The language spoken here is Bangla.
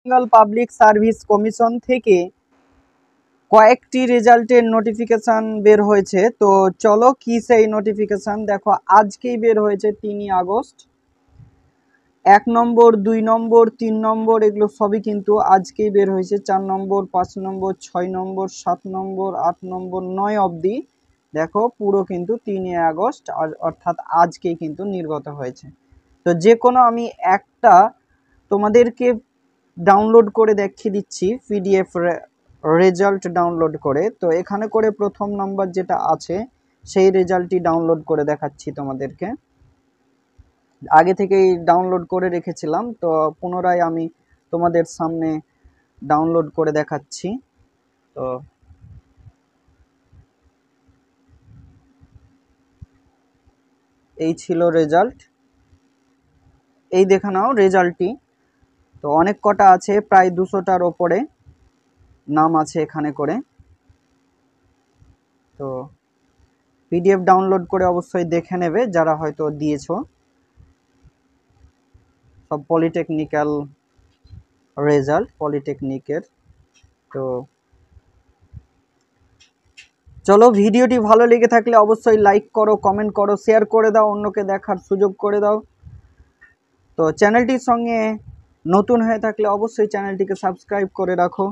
বেঙ্গল পাবলিক সার্ভিস কমিশন থেকে কয়েকটি রেজাল্টের নোটিফিকেশান বের হয়েছে। তো চলো কি সেই নোটিফিকেশান, দেখো আজকেই বের হয়েছে 3 আগস্ট। 1 নম্বর 2 নম্বর 3 নম্বর এগুলো সবই কিন্তু আজকেই বের হয়েছে। 4 নম্বর 5 নম্বর 6 নম্বর 7 নম্বর 8 নম্বর 9 অবধি দেখো পুরো কিন্তু 3 আগস্ট অর্থাৎ আজকেই কিন্তু নির্গত হয়েছে। তো যে কোনো আমি একটা তোমাদেরকে ডাউনলোড করে দেখিয়ে দিচ্ছি পিডিএফ রেজাল্ট ডাউনলোড করে। তো এখানে করে প্রথম নাম্বার যেটা আছে সেই রেজাল্টটি ডাউনলোড করে দেখাচ্ছি তোমাদেরকে। আগে থেকেই ডাউনলোড করে রেখেছিলাম, তো পুনরায় আমি তোমাদের সামনে ডাউনলোড করে দেখাচ্ছি। তো এই ছিল রেজাল্ট, এই দেখে নাও রেজাল্টটি। তো অনেক কটা আছে, প্রায় 200টার ওপরে নাম আছে এখানে করে। তো পিডিএফ ডাউনলোড করে অবশ্যই দেখে নেবে যারা হয়তো দিয়েছো। সব পলিটেকনিক্যাল রেজাল্ট, পলিটেকনিকের। তো চলো, ভিডিওটি ভালো লেগে থাকলে অবশ্যই লাইক করো, কমেন্ট করো, শেয়ার করে দাও, অন্যকে দেখার সুযোগ করে দাও। তো চ্যানেলটির সঙ্গে নতুন হয়ে থাকলে অবশ্যই চ্যানেলটিকে সাবস্ক্রাইব করে রাখো।